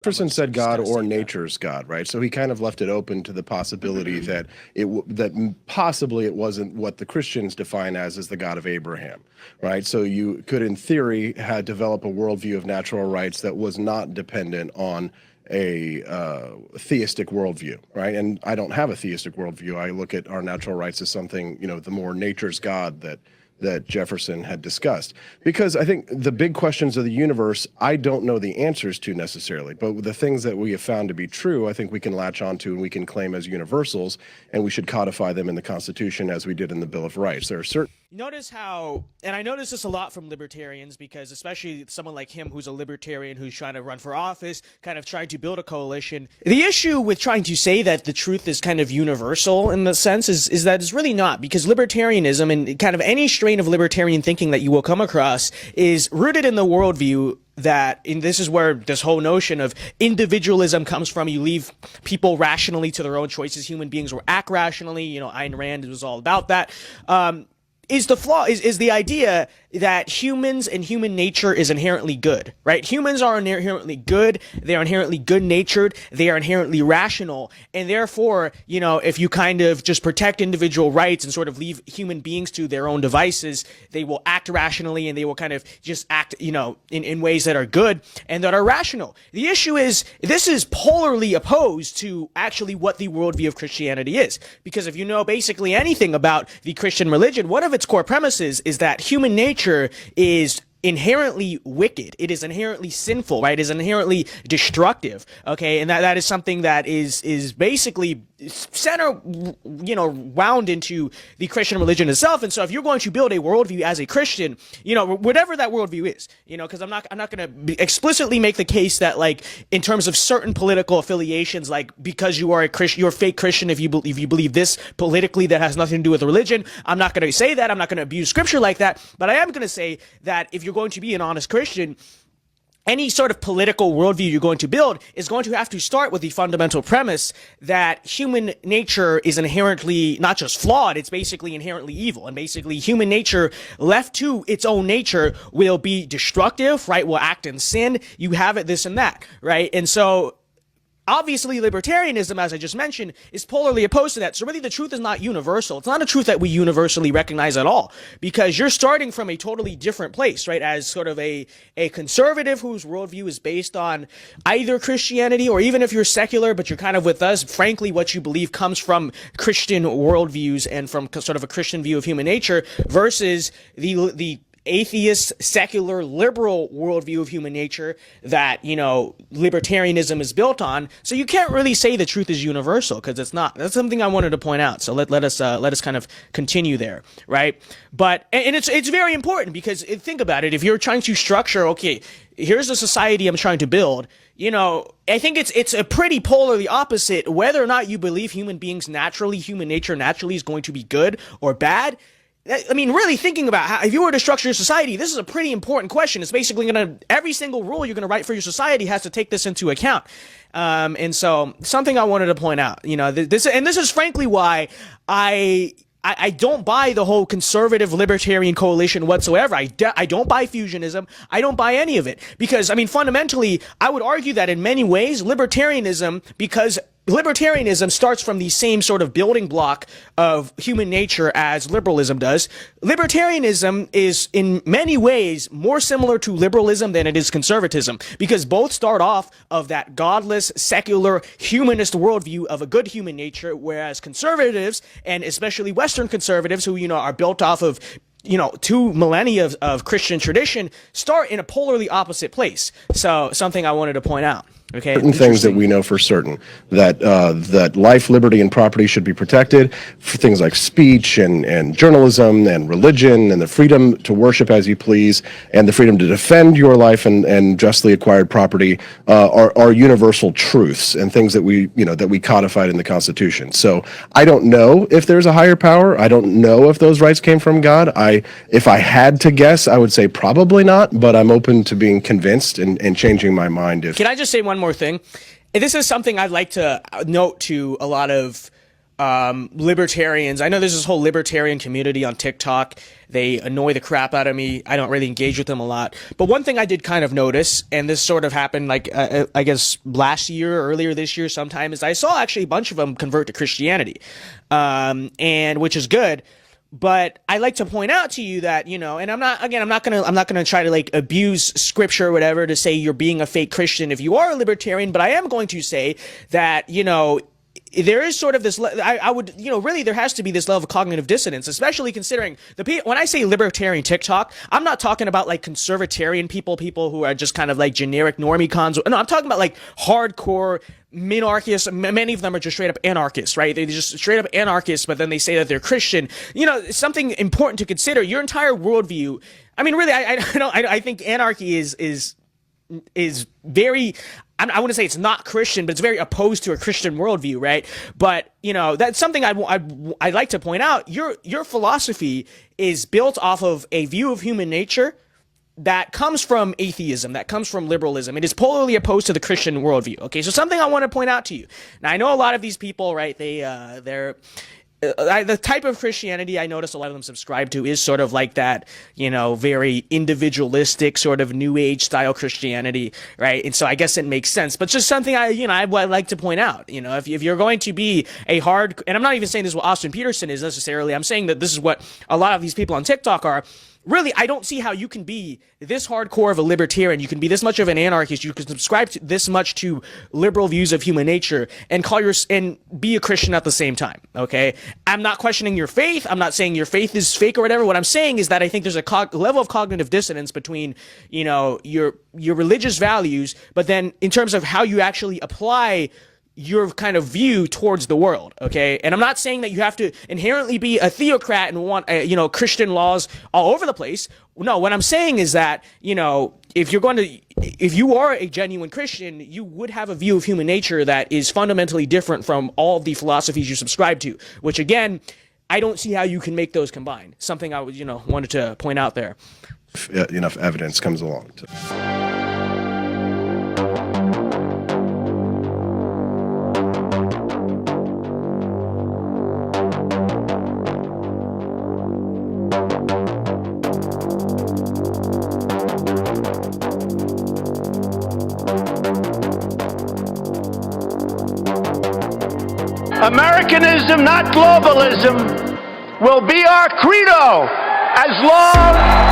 Petersen said God or nature's God, right? So he kind of left it open to the possibility that possibly it wasn't what the Christians define as the God of Abraham, right? So you could, in theory, develop a worldview of natural rights that was not dependent on a theistic worldview, right? And I don't have a theistic worldview. I look at our natural rights as something, the more nature's God that Jefferson had discussed. Because I think the big questions of the universe, I don't know the answers to necessarily, but the things that we have found to be true, I think we can latch onto and we can claim as universals, and we should codify them in the Constitution as we did in the Bill of Rights. There are certain Notice how, and I notice this a lot from libertarians, because especially someone like him who's a libertarian who's trying to run for office, kind of trying to build a coalition. The issue with trying to say that the truth is kind of universal in the sense is that it's really not, because libertarianism and kind of any strain of libertarian thinking that you will come across is rooted in the worldview and this is where this whole notion of individualism comes from. You leave people rationally to their own choices. Human beings will act rationally. Ayn Rand was all about that. Is the flaw is the idea that humans and human nature is inherently good, right? Humans are inherently good. They are inherently good-natured. They are inherently rational. And therefore, if you kind of just protect individual rights and sort of leave human beings to their own devices, they will act rationally and they will kind of just act, in ways that are good and that are rational. The issue is, this is polarly opposed to actually what the worldview of Christianity is. Because if you know basically anything about the Christian religion, one of its core premises is that human nature is inherently wicked. It is inherently sinful, right? It is inherently destructive. Okay. And that is something that is basically wound into the Christian religion itself. And so if you're going to build a worldview as a Christian, whatever that worldview is, because I'm not going to explicitly make the case that, like, in terms of certain political affiliations, like, because you are a Christian, you're a fake Christian if you believe this politically that has nothing to do with religion. I'm not going to say that. I'm not going to abuse scripture like that. But I am going to say that if you're going to be an honest Christian, any sort of political worldview you're going to build is going to have to start with the fundamental premise that human nature is inherently not just flawed, it's basically inherently evil. And basically human nature left to its own nature will be destructive, right? Will act in sin. You have it, this and that, right? And so obviously, libertarianism, as I just mentioned, is polarly opposed to that. So really, the truth is not universal. It's not a truth that we universally recognize at all, because you're starting from a totally different place, right? As sort of a conservative whose worldview is based on either Christianity, or even if you're secular, but you're kind of with us, frankly, what you believe comes from Christian worldviews and from sort of a Christian view of human nature, versus the atheist, secular, liberal worldview of human nature that, libertarianism is built on. So you can't really say the truth is universal, because it's not. That's something I wanted to point out. So let us kind of continue there, right? But, and it's very important, because think about it. If you're trying to structure, okay, here's the society I'm trying to build, I think it's a pretty polarly opposite whether or not you believe human nature naturally is going to be good or bad. I mean, really thinking about how, if you were to structure your society, this is a pretty important question. It's basically every single rule you're going to write for your society has to take this into account. And so something I wanted to point out, this is frankly why I don't buy the whole conservative libertarian coalition whatsoever. I don't buy fusionism. I don't buy any of it, because, fundamentally, I would argue that in many ways, libertarianism starts from the same sort of building block of human nature as liberalism does. Libertarianism is in many ways more similar to liberalism than it is conservatism, because both start off of that godless, secular, humanist worldview of a good human nature, whereas conservatives, and especially Western conservatives, who, are built off of 2 millennia of Christian tradition, start in a polarly opposite place. So something I wanted to point out. Okay. Certain things that we know for certain, that life, liberty, and property should be protected, for things like speech and journalism and religion, and the freedom to worship as you please, and the freedom to defend your life and justly acquired property are universal truths and things that we codified in the Constitution. So I don't know if there's a higher power. I don't know if those rights came from God. If I had to guess, I would say probably not, but I'm open to being convinced and changing my mind. Can I just say one more thing? This is something I'd like to note to a lot of libertarians. I know there's this whole libertarian community on TikTok. They annoy the crap out of me. I don't really engage with them a lot. But one thing I did kind of notice, and this sort of happened like, I guess last year, earlier this year sometime, is I saw actually a bunch of them convert to Christianity. And which is good. But I like to point out to you that, you know, and I'm not gonna try to like abuse scripture or whatever to say you're being a fake Christian if you are a libertarian, but I am going to say that, you know, there is sort of this, I would, you know, really there has to be this level of cognitive dissonance, especially considering when I say libertarian TikTok, I'm not talking about like conservatarian people who are just kind of like generic normie cons. No, I'm talking about like hardcore minarchists. Many of them are just straight up anarchists, right? They're just straight up anarchists, but then they say that they're Christian. You know, something important to consider, your entire worldview. I mean, really, I think anarchy is very, I wouldn't say it's not Christian, but it's very opposed to a Christian worldview, right? But, you know, that's something I'd like to point out. Your philosophy is built off of a view of human nature that comes from atheism, that comes from liberalism. It is polarly opposed to the Christian worldview. Okay, so something I want to point out to you. Now, I know a lot of these people, right, they're the type of Christianity I notice a lot of them subscribe to is sort of like that, you know, very individualistic sort of New Age style Christianity, right? And so I guess it makes sense, but just something I'd like to point out, you know, if you're going to be a hard, and I'm not even saying this is what Austin Petersen is necessarily, I'm saying that this is what a lot of these people on TikTok are. Really, I don't see how you can be this hardcore of a libertarian. You can be this much of an anarchist. You can subscribe to this much to liberal views of human nature and and be a Christian at the same time. Okay, I'm not questioning your faith. I'm not saying your faith is fake or whatever. What I'm saying is that I think there's a level of cognitive dissonance between, you know, your religious values, but then in terms of how you actually apply your kind of view towards the world, okay? And I'm not saying that you have to inherently be a theocrat and want, you know, Christian laws all over the place. No, what I'm saying is that, you know, if you are a genuine Christian, you would have a view of human nature that is fundamentally different from all of the philosophies you subscribe to, which again, I don't see how you can make those combine. Something I would, you know, wanted to point out there. Enough evidence comes along. Americanism, not globalism, will be our credo as long